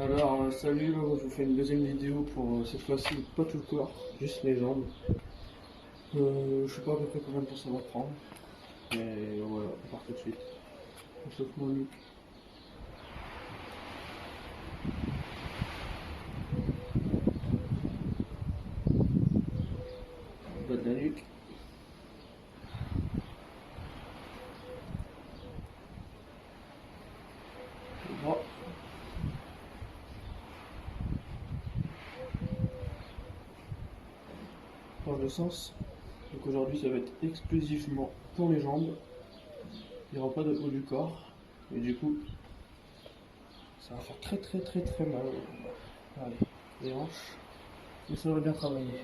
Alors salut, là, je vous fais une deuxième vidéo pour cette fois-ci pas tout le corps, juste les jambes. Je sais pas à peu près combien de temps ça va prendre, mais voilà, on part tout de suite. Échauffement nuque. Bas de la nuque. Le bras. Dans le sens. Donc aujourd'hui ça va être exclusivement pour les jambes. Il n'y aura pas de haut du corps. Et du coup, ça va faire très mal. Allez, les hanches. Mais ça va bien travailler.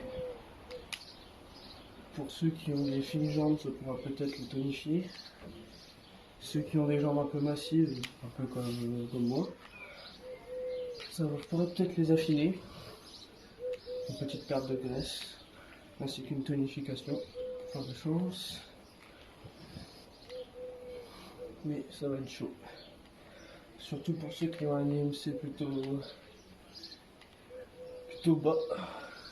Pour ceux qui ont des fines jambes, ça pourra peut-être les tonifier. Ceux qui ont des jambes un peu massives, un peu comme moi, ça pourrait peut-être les affiner. Une petite perte de graisse, ainsi qu'une tonification, pour faire de chance. Mais ça va être chaud. Surtout pour ceux qui ont un IMC plutôt bas,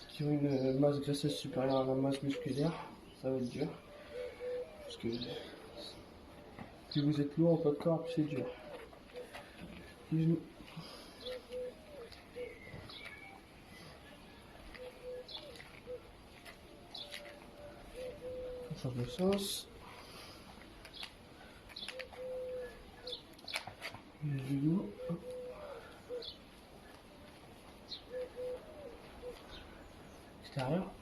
qui ont une masse graisseuse supérieure à la masse musculaire, ça va être dur. Parce que plus vous êtes lourd en poids de corps, plus c'est dur. Les genoux. On change de sens. Les genoux. Extérieur.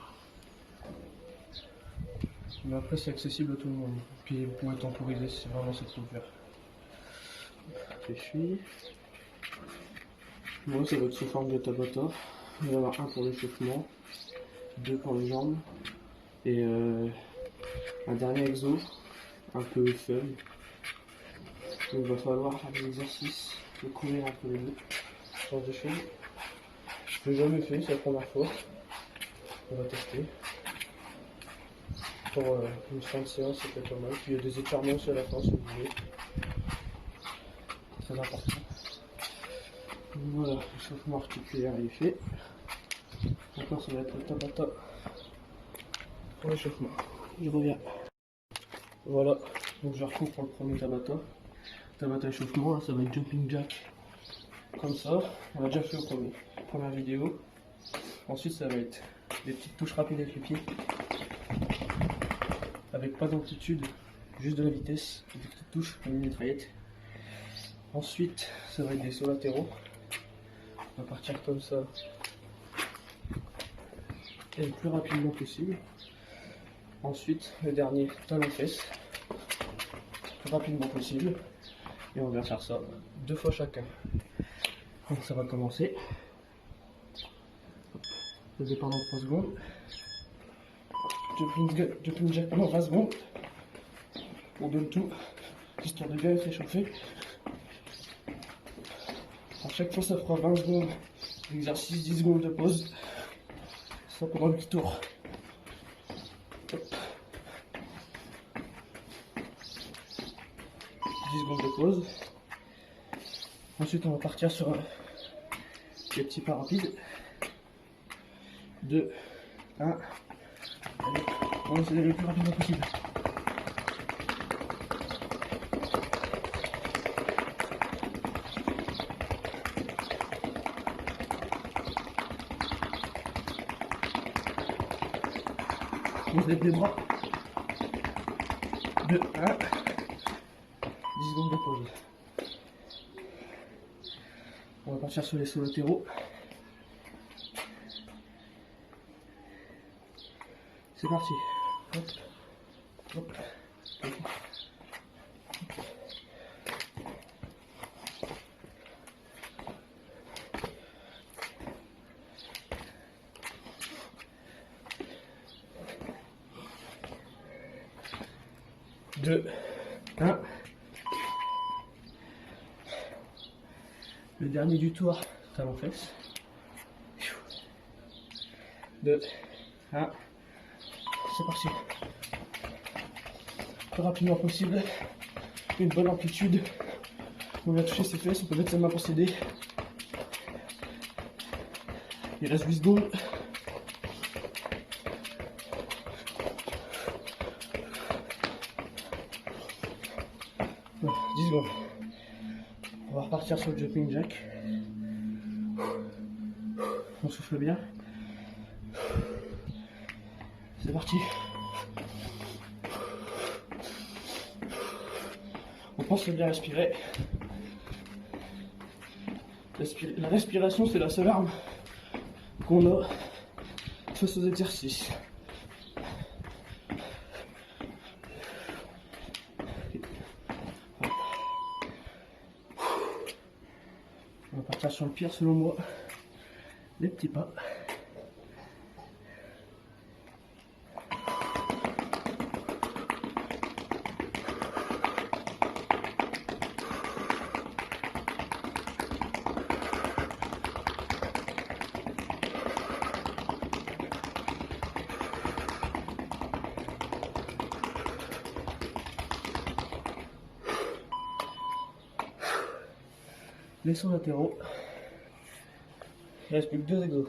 Mais après c'est accessible à tout le monde. Puis vous pouvez temporiser si vraiment c'est trop dur. Les chevilles. Moi ça va être sous forme de Tabata. Il va y en avoir un pour l'échauffement, deux pour les jambes. Et un dernier exo, un peu fun. Donc il va falloir faire des exercices de courir entre les deux. Change de chaîne. Je l'ai jamais fait, c'est la première fois. On va tester. Pour une fin de séance, c'est pas mal. Puis il y a des étirements aussi à la fin si vous voulez. Très important. Donc voilà, l'échauffement articulaire il est fait. Maintenant ça va être le Tabata pour l'échauffement. Je reviens. Voilà, donc je retrouve pour le premier Tabata. Tabata échauffement, là, ça va être jumping jack. Comme ça, on l'a déjà fait au première vidéo. Ensuite ça va être des petites touches rapides avec les pieds. Avec pas d'amplitude, juste de la vitesse, des petites touches comme une mitraillette. Ensuite, ça va être des sauts latéraux. On va partir comme ça et le plus rapidement possible. Ensuite, le dernier, talon-fesse, le plus rapidement possible. Et on va faire ça 2 fois chacun. Donc ça va commencer. Le départ dans 3 secondes. Jumping jack pendant 20 secondes. On donne tout, histoire de bien être échauffé. À chaque fois, ça fera 20 secondes d'exercice, 10 secondes de pause. Ça pendant le petit tour. Hop. 10 secondes de pause. Ensuite, on va partir sur des petits pas rapides. 2, 1. Allez, on va essayer d'aller le plus rapidement possible. On se lève les bras. 2, 1. 10 secondes de pause. On va partir sur les sauts latéraux. C'est parti. Hop. Hop. Hop. 2, 1. Le dernier du tour, talon-fesse. 2, 1. C'est parti. Le plus rapidement possible. Une bonne amplitude. On vient toucher ses fesses, on peut mettre sa main pour s'aider. Il reste 8 secondes. Ouais, 10 secondes. On va repartir sur le jumping jack. On souffle bien. C'est parti. On pense à bien respirer. La respiration, c'est la seule arme qu'on a face aux exercices. On va partir sur le pire selon moi. Les petits pas. Les sauts latéraux. Il reste plus que 2 exos.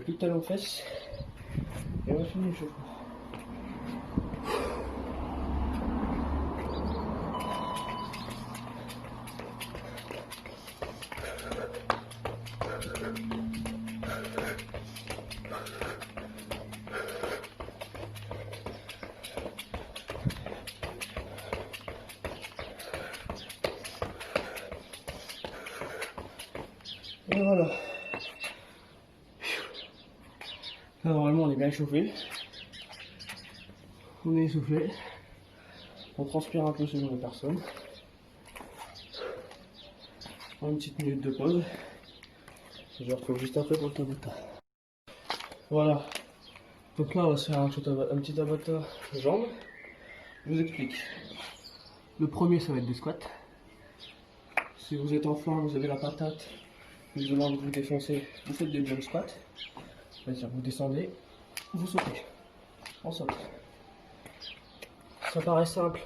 Plus de talons aux fesses. Et on finit le chaud. Et voilà. Là, normalement, on est bien échauffé. On est essoufflé. On transpire un peu selon les personnes. On a une petite minute de pause. Je vous retrouve juste après pour le tabata. Voilà. Donc là, on va se faire un petit tabata jambes. Je vous explique. Le premier, ça va être des squats. Si vous êtes en forme, vous avez la patate, vous avez envie de vous défoncer, vous faites des jump squats. C'est-à-dire vous descendez, vous sautez. On saute. Ça paraît simple.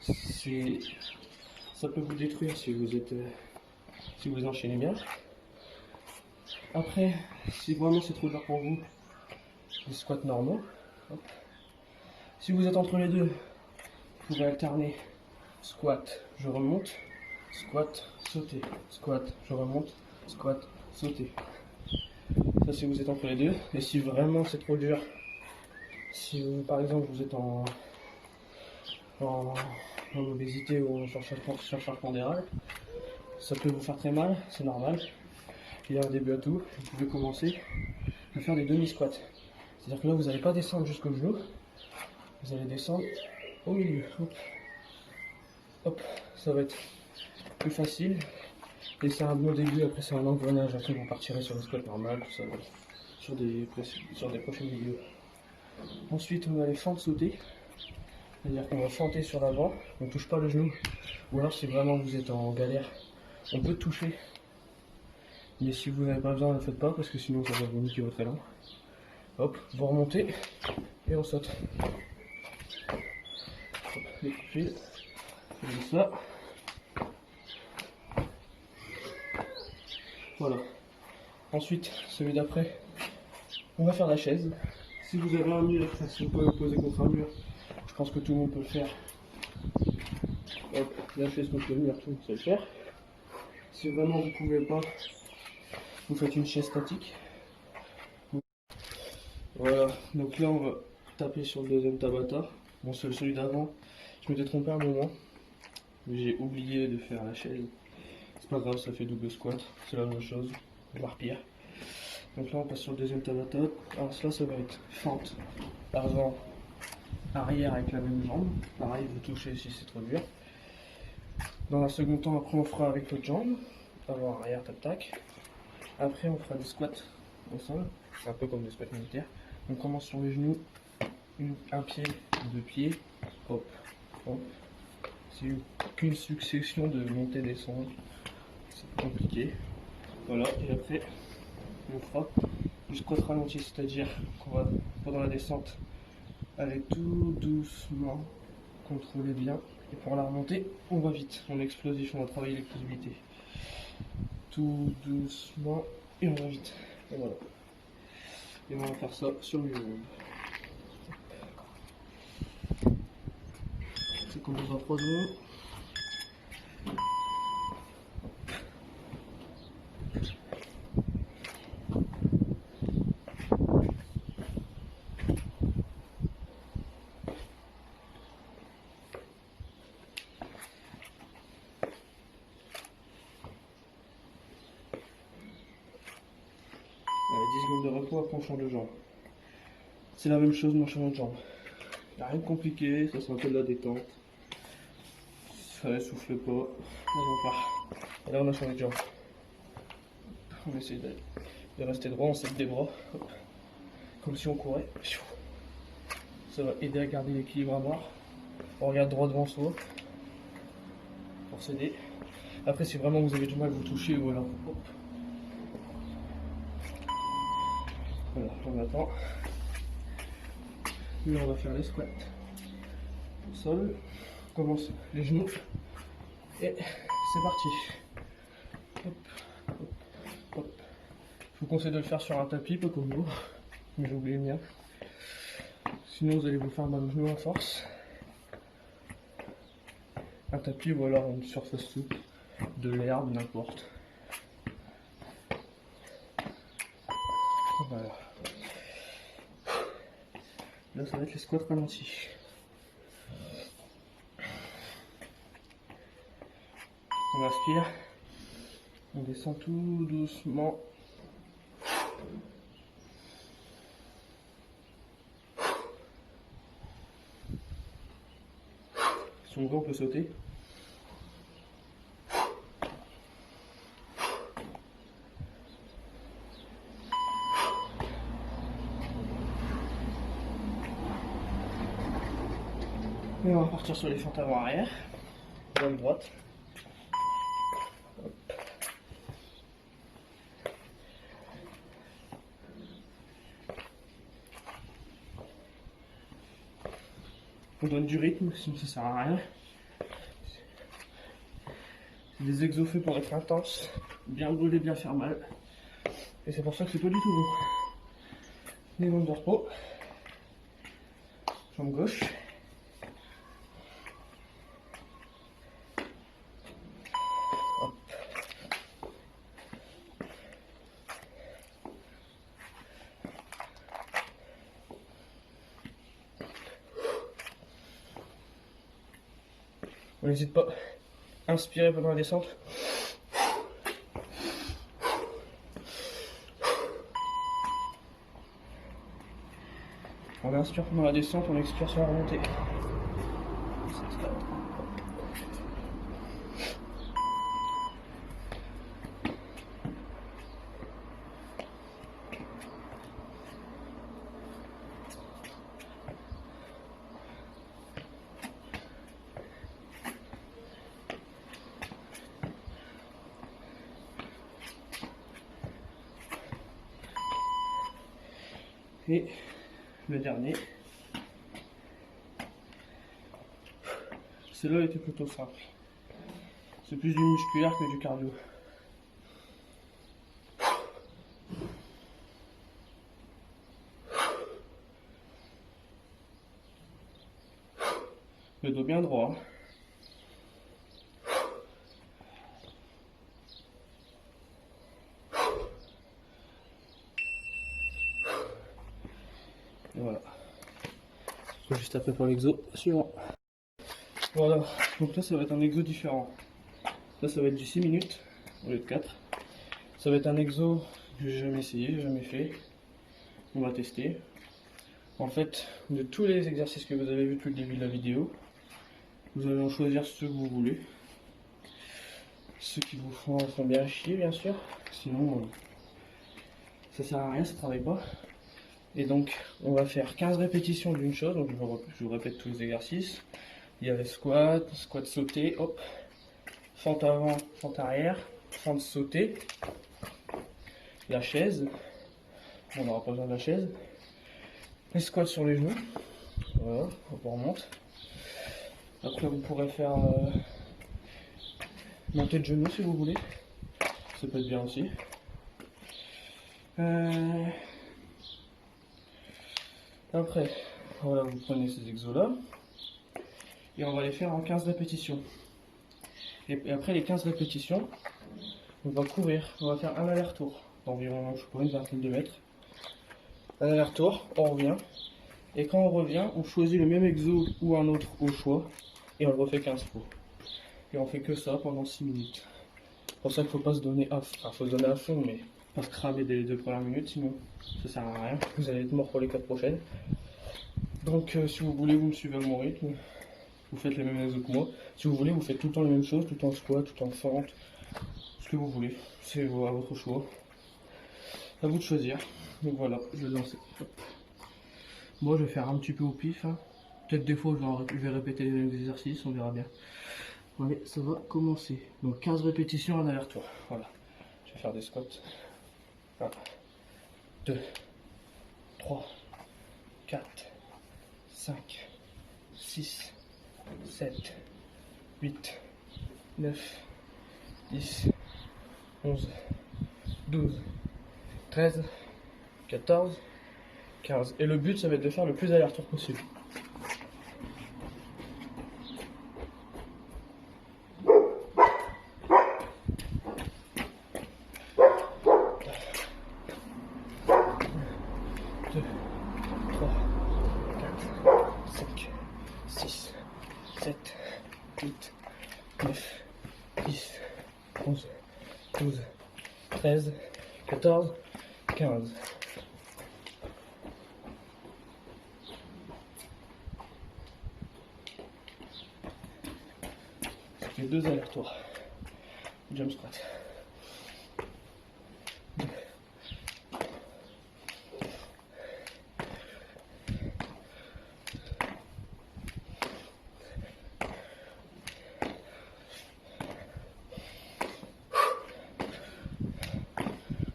Ça peut vous détruire si vous enchaînez bien. Après, si vraiment c'est trop dur pour vous, des squats normaux. Hop. Si vous êtes entre les deux, vous pouvez alterner squat, je remonte, squat, sauter, squat, je remonte, squat, sauter. Ça, si vous êtes entre les deux. Et si vraiment c'est trop dur, si vous, par exemple vous êtes en obésité ou en surcharge pondérale, ça peut vous faire très mal, c'est normal. Il y a un début à tout. Vous pouvez commencer à faire des demi-squats. C'est-à-dire que là, vous n'allez pas descendre jusqu'au genou, vous allez descendre au milieu. Hop. Hop. Ça va être plus facile. Et c'est un bon début, après c'est un engrenage, après vous partirez sur le squat normal, tout ça, sur des prochaines vidéos. Ensuite, on va aller fente sauter. C'est-à-dire qu'on va fenter sur l'avant, on ne touche pas le genou. Ou alors si vraiment vous êtes en galère, on peut toucher. Mais si vous n'avez pas besoin, ne le faites pas parce que sinon ça va vous niquer votre élan. Hop, vous remontez et on saute. Hop, les coups, comme ça. Voilà. Ensuite, celui d'après, on va faire la chaise. Si vous avez un mur, si vous pouvez vous poser contre un mur, je pense que tout le monde peut le faire. Hop, la chaise contre le mur, tout le monde sait le faire. Si vraiment vous ne pouvez pas, vous faites une chaise statique. Voilà, donc là on va taper sur le deuxième tabata. Bon, celui d'avant, je m'étais trompé un moment. J'ai oublié de faire la chaise. C'est pas grave, ça fait double squat, c'est la même chose, voire pire. Donc là on passe sur le deuxième tabata. Alors là ça va être fente, avant, arrière avec la même jambe. Pareil, vous touchez si c'est trop dur. Dans un second temps, après on fera avec l'autre jambe. Avant, arrière, tac tac. Après on fera des squats au sol. C'est un peu comme des squats militaires. On commence sur les genoux, un pied, deux pieds, hop, hop. C'est qu'une succession de montées descendre. C'est compliqué. Voilà, et après, on fera du squat ralenti, c'est-à-dire qu'on va, pendant la descente, aller tout doucement, contrôler bien. Et pour la remontée, on va vite, on est explosif, on va travailler l'explosivité. Tout doucement, et on va vite. Et voilà. Et on va faire ça sur le jambes. Ça commence dans 3 secondes. Allez, 10 secondes de repos, après on change de jambe. C'est la même chose, mais on change de jambe. Il n'y a rien de compliqué, ça c'est un peu de la détente. Ça souffle pas. Allez, on part. Et là on a changé de jambe. On essaie de rester droit, on s'aide des bras. Hop. Comme si on courait. Ça va aider à garder l'équilibre à mort. On regarde droit devant soi. Pour s'aider. Après si vraiment vous avez du mal, vous touchez ou alors hop. Voilà, on attend. Là on va faire les squats. Au sol. On commence les genoux. Et c'est parti. Hop, hop, hop. Je vous conseille de le faire sur un tapis, pas comme vous. Mais j'ai oublié le mien. Sinon vous allez vous faire mal aux genoux à force. Un tapis ou alors une surface souple, de l'herbe, n'importe. Voilà. Là ça va être les squats ralentis. On inspire, on descend tout doucement. Si on veut, on peut sauter. Et on va partir sur les fentes avant-arrière, jambe droite. Hop. On donne du rythme, sinon ça sert à rien. C'est des exos faits pour être intenses, bien brûler, bien faire mal. Et c'est pour ça que c'est pas du tout bon. Les jambes de repos. Jambe gauche. Hop. On n'hésite pas. Inspirez pendant la descente. On inspire pendant la descente, on expire sur la remontée. Et le dernier, celui-là était plutôt simple. C'est plus du musculaire que du cardio. Le dos bien droit. Et voilà. Juste après pour l'exo suivant. Voilà, donc là ça va être un exo différent. Là ça va être du 6 minutes au lieu de 4. Ça va être un exo que j'ai jamais essayé, jamais fait. On va tester. En fait, de tous les exercices que vous avez vus depuis le début de la vidéo, vous allez en choisir ceux que vous voulez. Ceux qui vous font bien chier bien sûr. Sinon ça sert à rien, ça travaille pas. Et donc, on va faire 15 répétitions d'une chose. Donc, je vous répète tous les exercices. Il y a les squats, squat sauté, hop, fente avant, fente arrière, fente sauté, la chaise. Bon, on n'aura pas besoin de la chaise. Les squats sur les genoux. Voilà, on remonte. Après, vous pourrez faire montée de genoux si vous voulez. Ça peut être bien aussi. Après, voilà, vous prenez ces exos-là. Et on va les faire en 15 répétitions. Et après les 15 répétitions, on va courir. On va faire un aller-retour d'environ, je sais pas, une vingtaine de mètres. Un aller-retour, on revient. Et quand on revient, on choisit le même exo ou un autre au choix. Et on le refait 15 fois. Et on fait que ça pendant 6 minutes. C'est pour ça qu'il ne faut pas se donner à fond. Enfin, faut se donner à fond, mais pas se cramer dès les 2 premières minutes, sinon ça sert à rien. Vous allez être mort pour les 4 prochaines. Donc si vous voulez, vous me suivez à mon rythme. Vous faites les mêmes exos que moi. Si vous voulez, vous faites tout le temps les mêmes choses, tout en squat, tout en fente, ce que vous voulez. C'est à votre choix. À vous de choisir. Donc voilà, je vais lancer. Hop. Moi, je vais faire un petit peu au pif. Hein. Peut-être des fois, je vais répéter les mêmes exercices, on verra bien. Allez, ça va commencer. Donc 15 répétitions en aller-retour. Voilà. Je vais faire des squats. 1, 2, 3, 4, 5, 6, 7, 8, 9, 10, 11, 12, 13, 14, 15. Et le but, ça va être de faire le plus aller-retour possible. Deux, 3, 4, 5, 6, 7, 8, 9, 10, 11, 12, 13, 14, 15. Ça fait 2 allers-retours. Jump squat.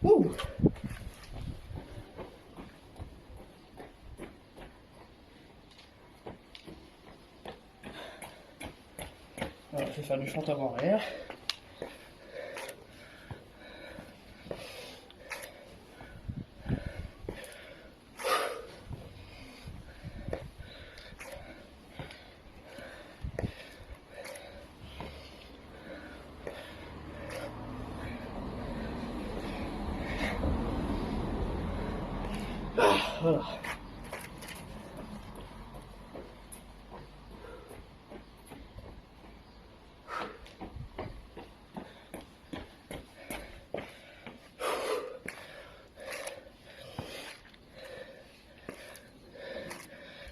Ouh. Voilà, je vais faire du fente avant-arrière. Voilà.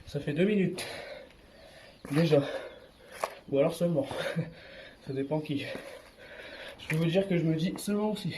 Ça fait 2 minutes. Déjà. Ou alors seulement. Ça dépend qui. Je peux vous dire que je me dis seulement aussi.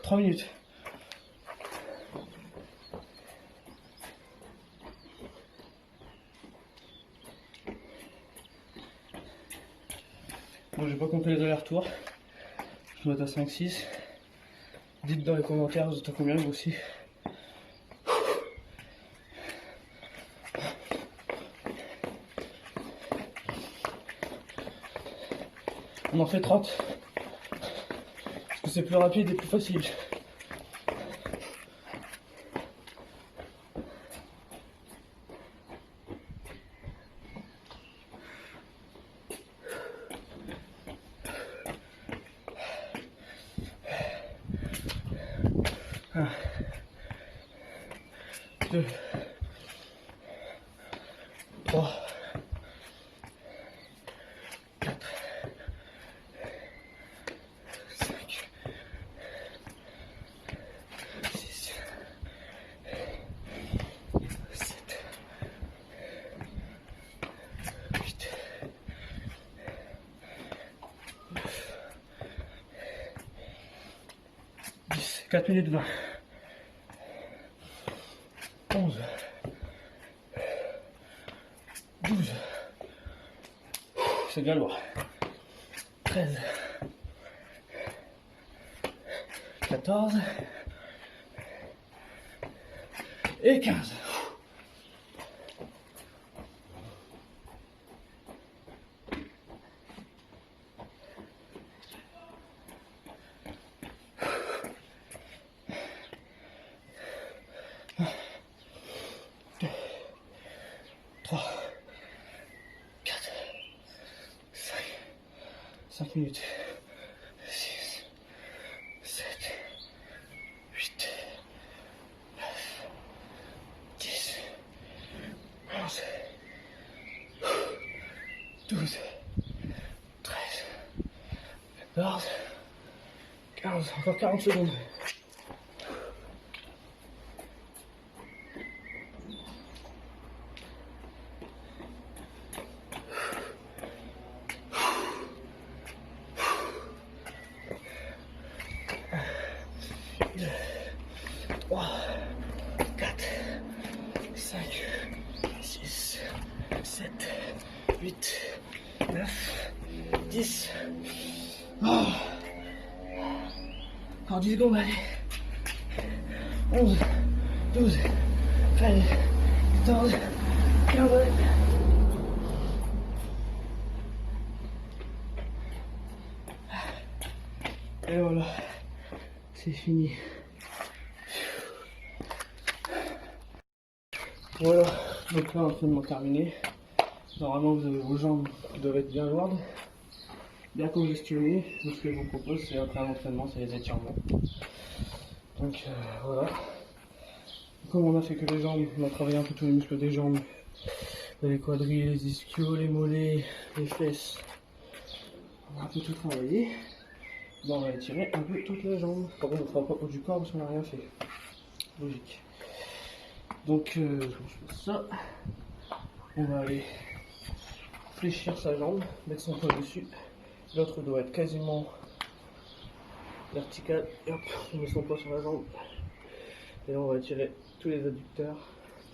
Trois minutes. Bon, j'ai pas compté les allers-retours. Je dois être à 5-6. Dites dans les commentaires, vous êtes à combien vous aussi. On en fait 30. que c'est plus rapide et plus facile. Un, deux, trois, quatre, cinq, six, sept, huit, 10, 4 minutes 20, 11, 12, c'est gallois, 13, 14 et 15. Deux, 3, 4, 5 minutes, 6, 7, 8, 9, 10, 11, 12, 13, 14, 15, encore 40 secondes. Deux, 3, 4, 5, 6, 7, 8, 9, 10. Oh. Encore 10 secondes, allez. 11, 12, 13, 14, 15. Et voilà, c'est fini. Voilà, donc là, entraînement terminé. Normalement, vous avez vos jambes qui doivent être bien lourdes, bien congestionnées. Donc, ce que je vous propose, c'est après un entraînement, c'est les étirements. Donc voilà. Comme on a fait que les jambes, on a travaillé un peu tous les muscles des jambes, les quadris, les ischios, les mollets, les fesses. On a un peu tout travaillé. Bon, on va étirer un peu toutes les jambes. Par contre, on ne fera pas haut du corps parce qu'on n'a rien fait. Logique. Donc, je fais ça. On va aller fléchir sa jambe, mettre son poids dessus. L'autre doit être quasiment vertical. Et hop, on met son poids sur la jambe. Et là, on va étirer tous les adducteurs.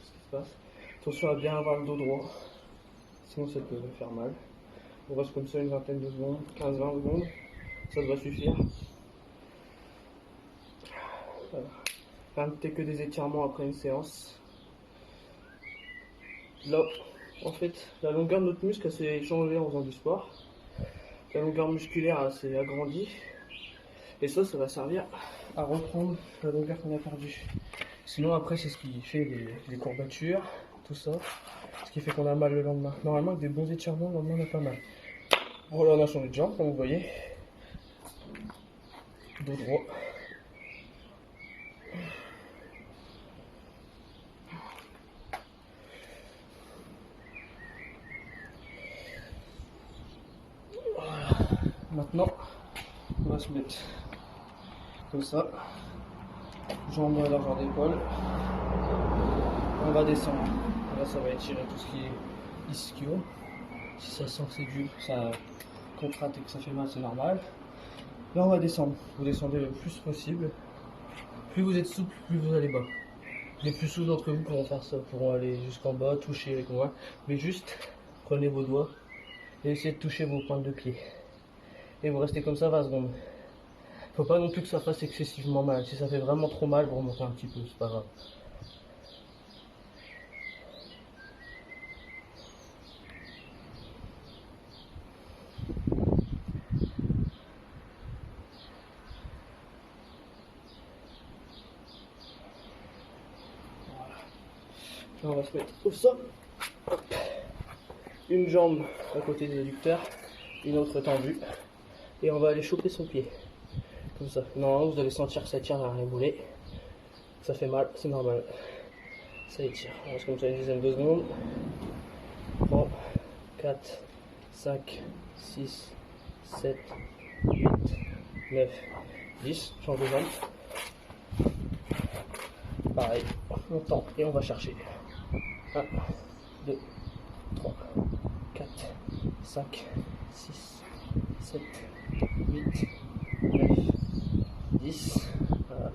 Ce qui se passe. Attention à bien avoir le dos droit. Sinon, ça peut faire mal. On reste comme ça une vingtaine de secondes, 15-20 secondes. Ça devrait suffire. Voilà. Faire que des étirements après une séance. Là, en fait, la longueur de notre muscle s'est changée en faisant du sport. La longueur musculaire s'est agrandie. Et ça va servir à reprendre la longueur qu'on a perdue. Sinon, après, c'est ce qui fait les courbatures, tout ça. Ce qui fait qu'on a mal le lendemain. Normalement, avec des bons étirements, le lendemain, on a pas mal. Voilà, on a changé de jambe, comme vous voyez. Dos droit. Voilà. Maintenant, on va se mettre comme ça. Jambes à la largeur d'épaule. On va descendre. Là, ça va étirer tout ce qui est ischio. Si ça sent que c'est dur, ça contracte et que ça fait mal, c'est normal. Là, on va descendre. Vous descendez le plus possible. Plus vous êtes souple, plus vous allez bas. Les plus souples d'entre vous pourront faire ça, pourront aller jusqu'en bas, toucher avec moi. Mais juste, prenez vos doigts et essayez de toucher vos pointes de pied. Et vous restez comme ça 20 secondes. Faut pas non plus que ça fasse excessivement mal. Si ça fait vraiment trop mal, vous remontez un petit peu, c'est pas grave. Là, on va se mettre au sol. Hop. Une jambe à côté des adducteurs, une autre tendue. Et on va aller choper son pied. Comme ça. Normalement, vous allez sentir que ça tire dans les boulets. Ça fait mal, c'est normal. Ça étire. On reste comme ça une dizaine de secondes. 3, 4, 5, 6, 7, 8, 9, 10. Change de jambe. Pareil, on tend et on va chercher. 1, 2, 3, 4, 5, 6, 7, 8, 9, 10. Voilà.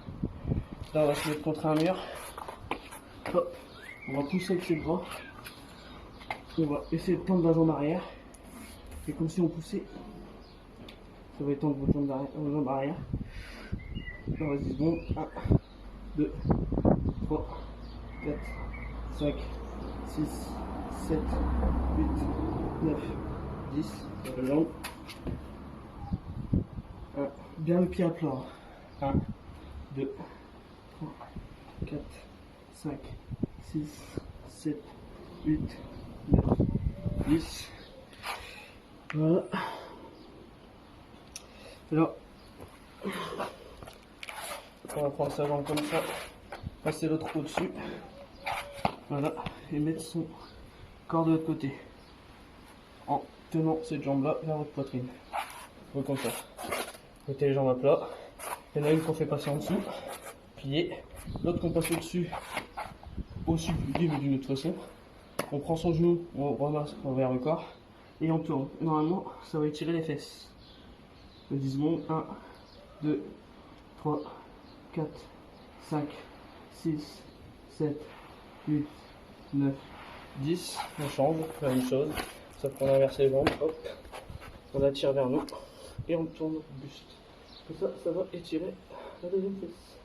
Là, on va se mettre contre un mur. Hop. On va pousser avec ses bras. On va essayer de tendre la jambe arrière. Et comme si on poussait, ça va étendre votre jambe arrière. Là, on va 10 secondes. 1, 2, 3, 4, 5, 6, 7, 8, 9, 10. La jambe. Bien le pied à plat. 1, 2, 3, 4, 5, 6, 7, 8, 9, 10. Voilà. Alors, on va prendre sa jambe comme ça, passer l'autre au-dessus. Voilà, et mettre son corps de l'autre côté. En tenant cette jambe-là vers votre poitrine. Donc comme ça. Mettez les jambes à plat. Il y en a une qu'on fait passer en dessous, plier. L'autre qu'on passe au-dessus du pied, mais d'une autre façon. On prend son genou, on ramasse vers le corps et on tourne. Normalement, ça va étirer les fesses. 10 secondes. 1, 2, 3, 4, 5, 6, 7, 8, 9, 10. On change, la même chose. Ça prend l'inverse les jambes. Hop. On la tire vers nous et on tourne notre buste. Comme ça, ça va étirer la deuxième fesse.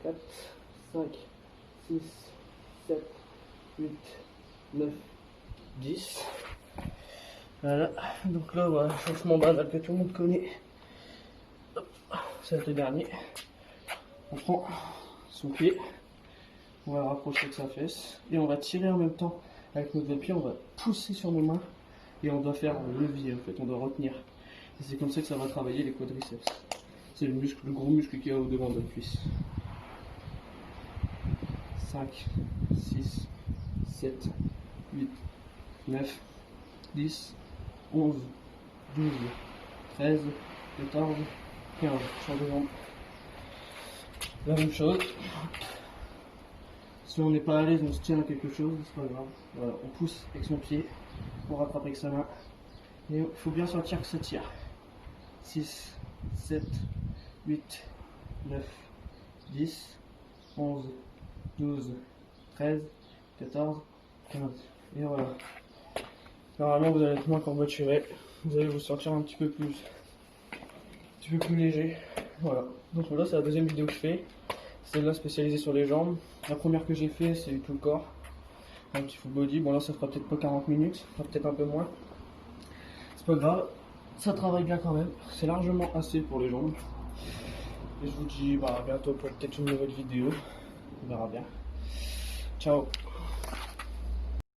4, 5, 6, 7, 8, 9, 10. Voilà, donc là, voilà, chauffement banal que tout le monde connaît. C'est le dernier. On prend son pied, on va le rapprocher de sa fesse et on va tirer en même temps avec notre pied. On va pousser sur nos mains et on doit faire un levier en fait, on doit retenir. Et c'est comme ça que ça va travailler les quadriceps. C'est le gros muscle qu'il y a au devant de la cuisse. 5, 6, 7, 8, 9, 10, 11, 12, 13, 14, 15. Change de jambe. La même chose. Si on n'est pas à l'aise, on se tient à quelque chose, c'est pas grave. Voilà, on pousse avec son pied, on rattrape avec sa main. Et il faut bien sentir que ça tire. 6, 7, 8, 9, 10, 11, 12, 13, 14, 15. Et voilà. Normalement, vous allez être moins courbaturé. Vous allez vous sentir un petit peu plus léger. Voilà. Donc voilà, c'est la deuxième vidéo que je fais. Celle-là spécialisée sur les jambes. La première que j'ai fait, c'est tout le corps. Un petit full body. Bon là, ça fera peut-être pas 40 minutes. Ça fera peut-être un peu moins. C'est pas grave. Ça travaille bien quand même. C'est largement assez pour les jambes. Et je vous dis à bientôt pour peut-être une nouvelle vidéo. On verra bien. Ciao.